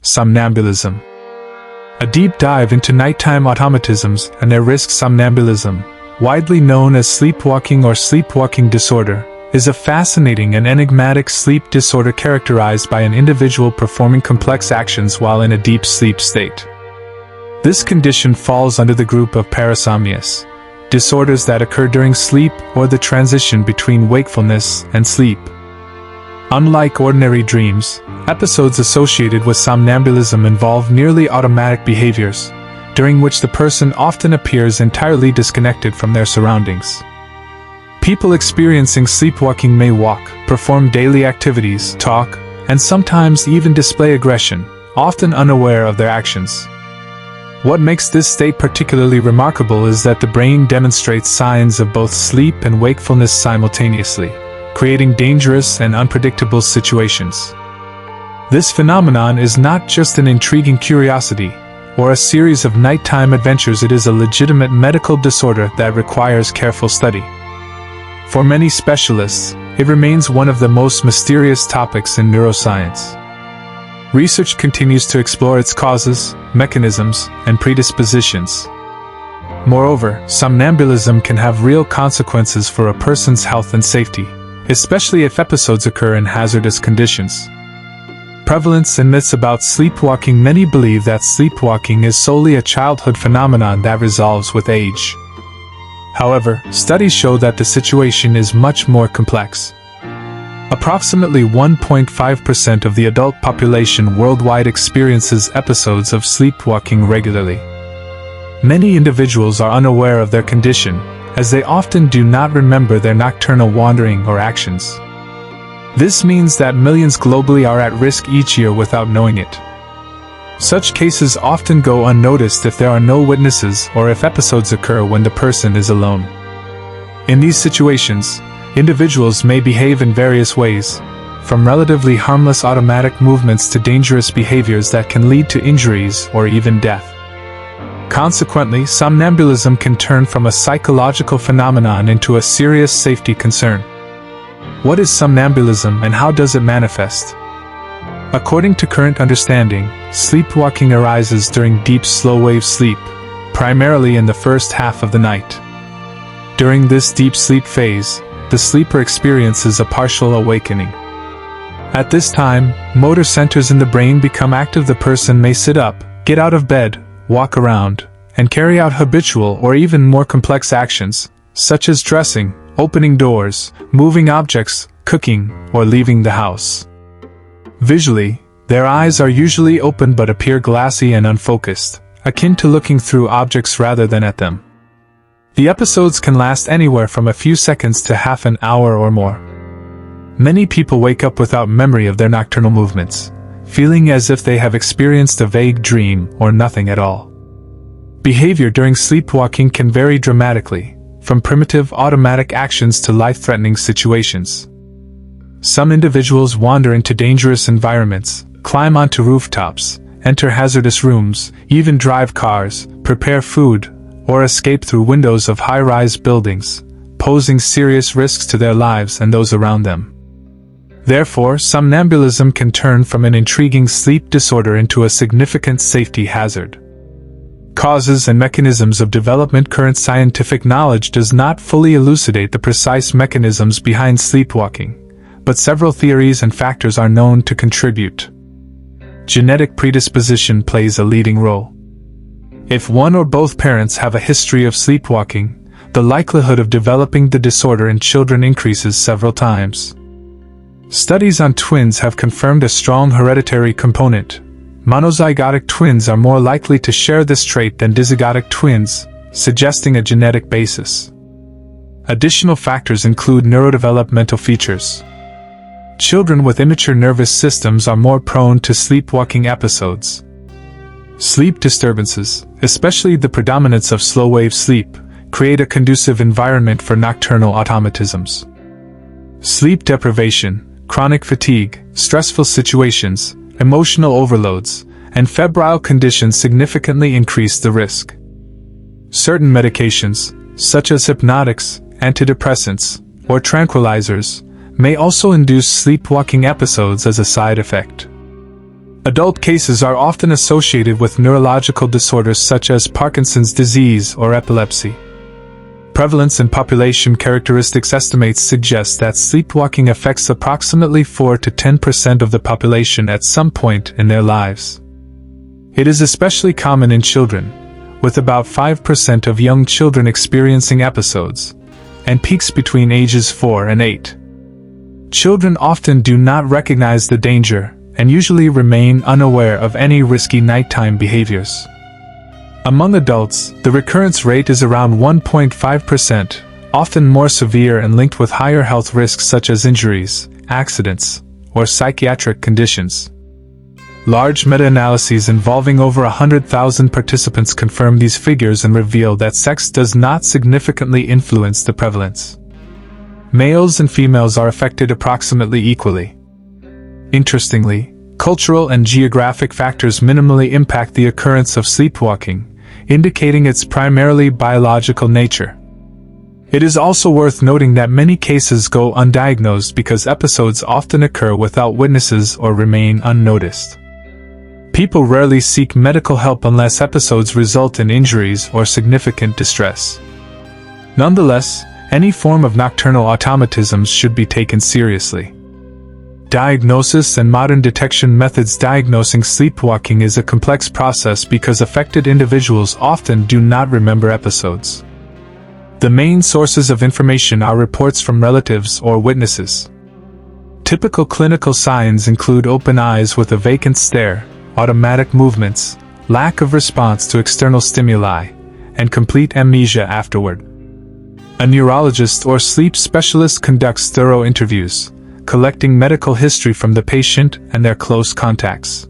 Somnambulism. A deep dive into nighttime automatisms and their risk. Somnambulism, widely known as sleepwalking or sleepwalking disorder, is a fascinating and enigmatic sleep disorder characterized by an individual performing complex actions while in a deep sleep state. This condition falls under the group of parasomnias, disorders that occur during sleep or the transition between wakefulness and sleep. Unlike ordinary dreams, episodes associated with somnambulism involve nearly automatic behaviors, during which the person often appears entirely disconnected from their surroundings. People experiencing sleepwalking may walk, perform daily activities, talk, and sometimes even display aggression, often unaware of their actions. What makes this state particularly remarkable is that the brain demonstrates signs of both sleep and wakefulness simultaneously, creating dangerous and unpredictable situations. This phenomenon is not just an intriguing curiosity or a series of nighttime adventures. It is a legitimate medical disorder that requires careful study. For many specialists, it remains one of the most mysterious topics in neuroscience. Research continues to explore its causes, mechanisms, and predispositions. Moreover, somnambulism can have real consequences for a person's health and safety, especially if episodes occur in hazardous conditions. Prevalence and myths about sleepwalking. Many believe that sleepwalking is solely a childhood phenomenon that resolves with age. However, studies show that the situation is much more complex. Approximately 1.5% of the adult population worldwide experiences episodes of sleepwalking regularly. Many individuals are unaware of their condition, as they often do not remember their nocturnal wandering or actions. This means that millions globally are at risk each year without knowing it. Such cases often go unnoticed if there are no witnesses or if episodes occur when the person is alone. In these situations, individuals may behave in various ways, from relatively harmless automatic movements to dangerous behaviors that can lead to injuries or even death. Consequently, somnambulism can turn from a psychological phenomenon into a serious safety concern. What is somnambulism and how does it manifest? According to current understanding, sleepwalking arises during deep slow-wave sleep, primarily in the first half of the night. During this deep sleep phase, the sleeper experiences a partial awakening. At this time, motor centers in the brain become active. The person may sit up, get out of bed, walk around, and carry out habitual or even more complex actions, such as dressing, opening doors, moving objects, cooking, or leaving the house. Visually, their eyes are usually open but appear glassy and unfocused, akin to looking through objects rather than at them. The episodes can last anywhere from a few seconds to half an hour or more. Many people wake up without memory of their nocturnal movements, feeling as if they have experienced a vague dream or nothing at all. Behavior during sleepwalking can vary dramatically, from primitive automatic actions to life-threatening situations. Some individuals wander into dangerous environments, climb onto rooftops, enter hazardous rooms, even drive cars, prepare food, or escape through windows of high-rise buildings, posing serious risks to their lives and those around them. Therefore, somnambulism can turn from an intriguing sleep disorder into a significant safety hazard. Causes and mechanisms of development. Current scientific knowledge does not fully elucidate the precise mechanisms behind sleepwalking, but several theories and factors are known to contribute. Genetic predisposition plays a leading role. If one or both parents have a history of sleepwalking, the likelihood of developing the disorder in children increases several times. Studies on twins have confirmed a strong hereditary component. Monozygotic twins are more likely to share this trait than dizygotic twins, suggesting a genetic basis. Additional factors include neurodevelopmental features. Children with immature nervous systems are more prone to sleepwalking episodes. Sleep disturbances, especially the predominance of slow-wave sleep, create a conducive environment for nocturnal automatisms. Sleep deprivation, chronic fatigue, stressful situations, emotional overloads, and febrile conditions significantly increase the risk. Certain medications, such as hypnotics, antidepressants, or tranquilizers, may also induce sleepwalking episodes as a side effect. Adult cases are often associated with neurological disorders such as Parkinson's disease or epilepsy. Prevalence and population characteristics estimates suggest that sleepwalking affects approximately 4 to 10% of the population at some point in their lives. It is especially common in children, with about 5% of young children experiencing episodes, and peaks between ages 4 and 8. Children often do not recognize the danger and usually remain unaware of any risky nighttime behaviors. Among adults, the recurrence rate is around 1.5%, often more severe and linked with higher health risks such as injuries, accidents, or psychiatric conditions. Large meta-analyses involving over 100,000 participants confirm these figures and reveal that sex does not significantly influence the prevalence. Males and females are affected approximately equally. Interestingly, cultural and geographic factors minimally impact the occurrence of sleepwalking, indicating its primarily biological nature. It is also worth noting that many cases go undiagnosed because episodes often occur without witnesses or remain unnoticed. People rarely seek medical help unless episodes result in injuries or significant distress. Nonetheless, any form of nocturnal automatisms should be taken seriously. Diagnosis and modern detection methods. Diagnosing sleepwalking is a complex process because affected individuals often do not remember episodes. The main sources of information are reports from relatives or witnesses. Typical clinical signs include open eyes with a vacant stare, automatic movements, lack of response to external stimuli, and complete amnesia afterward. A neurologist or sleep specialist conducts thorough interviews, collecting medical history from the patient and their close contacts.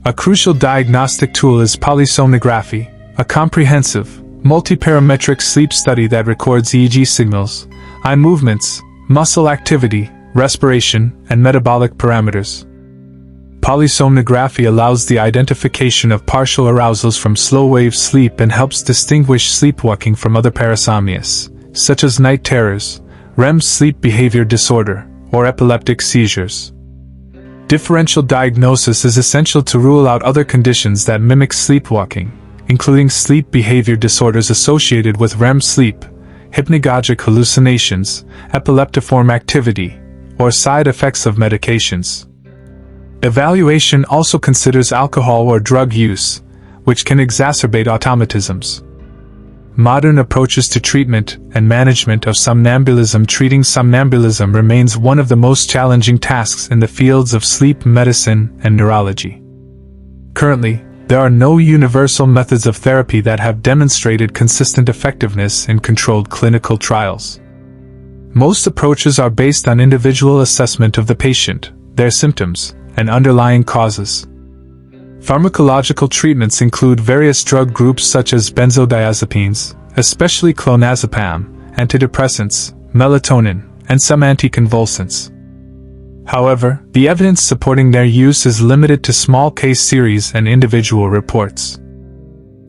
A crucial diagnostic tool is polysomnography, a comprehensive, multi-parametric sleep study that records EEG signals, eye movements, muscle activity, respiration, and metabolic parameters. Polysomnography allows the identification of partial arousals from slow-wave sleep and helps distinguish sleepwalking from other parasomnias, such as night terrors, REM sleep behavior disorder, or epileptic seizures. Differential diagnosis is essential to rule out other conditions that mimic sleepwalking, including sleep behavior disorders associated with REM sleep, hypnagogic hallucinations, epileptiform activity, or side effects of medications. Evaluation also considers alcohol or drug use, which can exacerbate automatisms. Modern approaches to treatment and management of somnambulism. Treating somnambulism remains one of the most challenging tasks in the fields of sleep medicine and neurology. Currently, there are no universal methods of therapy that have demonstrated consistent effectiveness in controlled clinical trials. Most approaches are based on individual assessment of the patient, their symptoms, and underlying causes. Pharmacological treatments include various drug groups such as benzodiazepines, especially clonazepam, antidepressants, melatonin, and some anticonvulsants. However, the evidence supporting their use is limited to small case series and individual reports.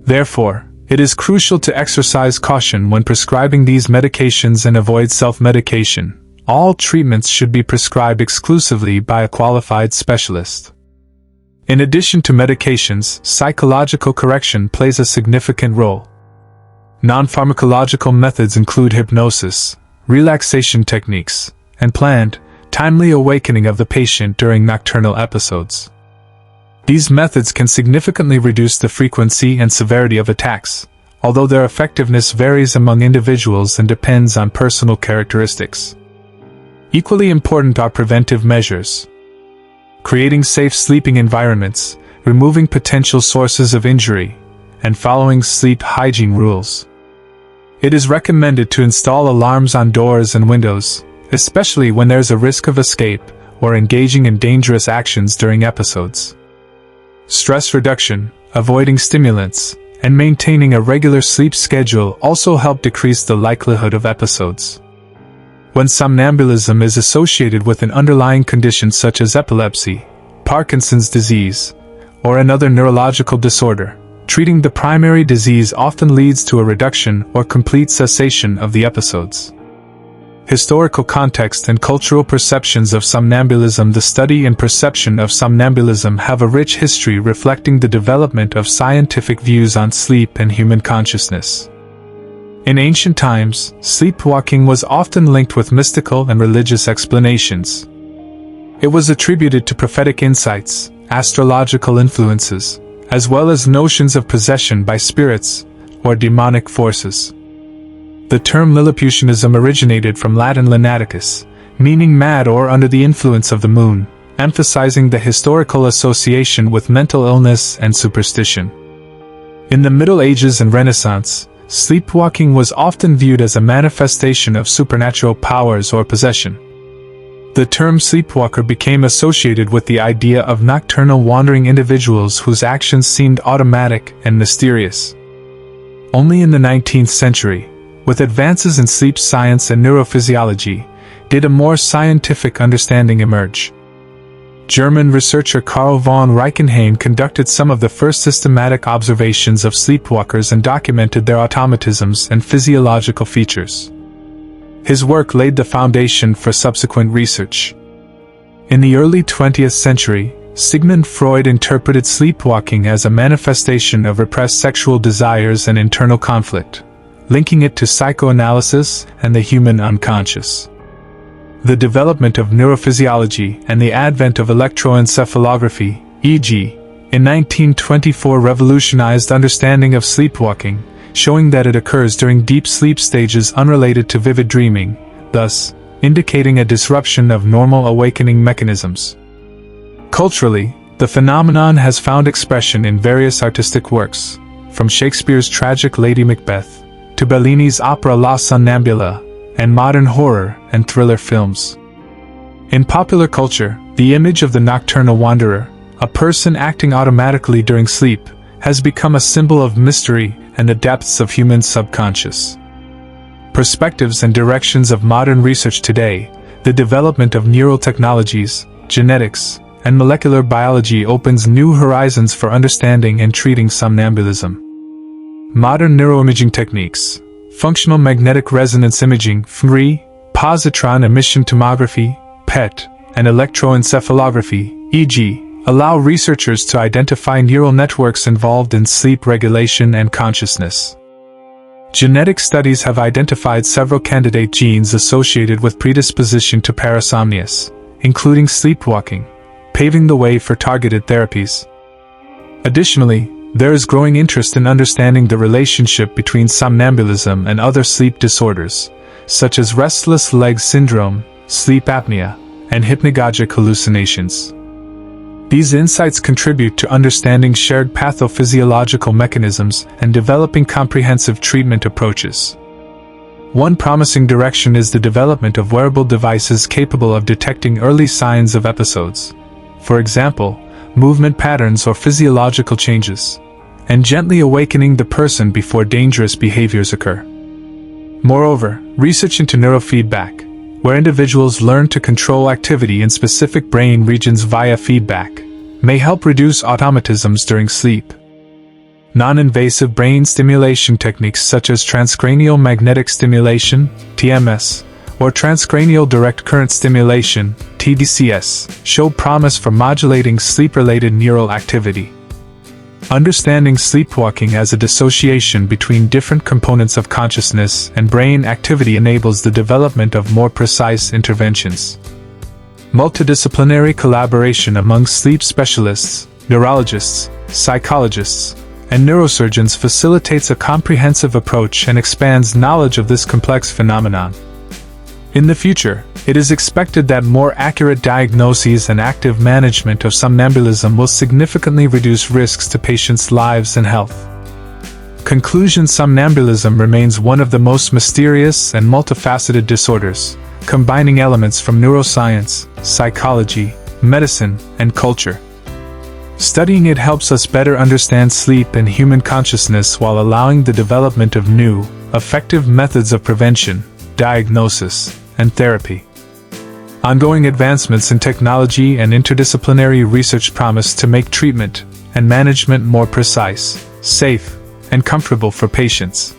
Therefore, it is crucial to exercise caution when prescribing these medications and avoid self-medication. All treatments should be prescribed exclusively by a qualified specialist. In addition to medications, psychological correction plays a significant role. Non-pharmacological methods include hypnosis, relaxation techniques, and planned, timely awakening of the patient during nocturnal episodes. These methods can significantly reduce the frequency and severity of attacks, although their effectiveness varies among individuals and depends on personal characteristics. Equally important are preventive measures. Creating safe sleeping environments, removing potential sources of injury, and following sleep hygiene rules. It is recommended to install alarms on doors and windows, especially when there's a risk of escape or engaging in dangerous actions during episodes. Stress reduction, avoiding stimulants, and maintaining a regular sleep schedule also help decrease the likelihood of episodes. When somnambulism is associated with an underlying condition such as epilepsy, Parkinson's disease, or another neurological disorder, treating the primary disease often leads to a reduction or complete cessation of the episodes. Historical context and cultural perceptions of somnambulism. The study and perception of somnambulism have a rich history reflecting the development of scientific views on sleep and human consciousness. In ancient times, sleepwalking was often linked with mystical and religious explanations. It was attributed to prophetic insights, astrological influences, as well as notions of possession by spirits or demonic forces. The term Lilliputianism originated from Latin linaticus, meaning mad or under the influence of the moon, emphasizing the historical association with mental illness and superstition. In the Middle Ages and Renaissance, sleepwalking was often viewed as a manifestation of supernatural powers or possession. The term sleepwalker became associated with the idea of nocturnal wandering individuals whose actions seemed automatic and mysterious. Only in the 19th century, with advances in sleep science and neurophysiology, did a more scientific understanding emerge. German researcher Karl von Reichenheim conducted some of the first systematic observations of sleepwalkers and documented their automatisms and physiological features. His work laid the foundation for subsequent research. In the early 20th century, Sigmund Freud interpreted sleepwalking as a manifestation of repressed sexual desires and internal conflict, linking it to psychoanalysis and the human unconscious. The development of neurophysiology and the advent of electroencephalography, EEG, in 1924 revolutionized understanding of sleepwalking, showing that it occurs during deep sleep stages unrelated to vivid dreaming, thus indicating a disruption of normal awakening mechanisms. Culturally, the phenomenon has found expression in various artistic works, from Shakespeare's tragic Lady Macbeth to Bellini's opera La Sonnambula, and modern horror and thriller films. In popular culture, the image of the nocturnal wanderer, a person acting automatically during sleep, has become a symbol of mystery and the depths of human subconscious. Perspectives and directions of modern research today, the development of neural technologies, genetics, and molecular biology opens new horizons for understanding and treating somnambulism. Modern neuroimaging techniques, functional magnetic resonance imaging (fMRI), positron emission tomography (PET), and electroencephalography (EEG), allow researchers to identify neural networks involved in sleep regulation and consciousness. Genetic studies have identified several candidate genes associated with predisposition to parasomnias, including sleepwalking, paving the way for targeted therapies. Additionally, there is growing interest in understanding the relationship between somnambulism and other sleep disorders, such as restless leg syndrome, sleep apnea, and hypnagogic hallucinations. These insights contribute to understanding shared pathophysiological mechanisms and developing comprehensive treatment approaches. One promising direction is the development of wearable devices capable of detecting early signs of episodes, for example, movement patterns or physiological changes, and gently awakening the person before dangerous behaviors occur. Moreover, research into neurofeedback, where individuals learn to control activity in specific brain regions via feedback, may help reduce automatisms during sleep. Non-invasive brain stimulation techniques such as transcranial magnetic stimulation, TMS, or transcranial direct current stimulation, TDCS, show promise for modulating sleep-related neural activity. Understanding sleepwalking as a dissociation between different components of consciousness and brain activity enables the development of more precise interventions. Multidisciplinary collaboration among sleep specialists, neurologists, psychologists, and neurosurgeons facilitates a comprehensive approach and expands knowledge of this complex phenomenon. In the future, it is expected that more accurate diagnoses and active management of somnambulism will significantly reduce risks to patients' lives and health. Conclusion: somnambulism remains one of the most mysterious and multifaceted disorders, combining elements from neuroscience, psychology, medicine, and culture. Studying it helps us better understand sleep and human consciousness while allowing the development of new, effective methods of prevention, diagnosis, and therapy. Ongoing advancements in technology and interdisciplinary research promise to make treatment and management more precise, safe, and comfortable for patients.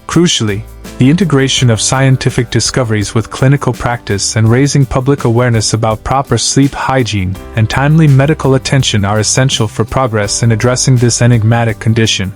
Crucially, The integration of scientific discoveries with clinical practice and raising public awareness about proper sleep hygiene and timely medical attention are essential for progress in addressing this enigmatic condition.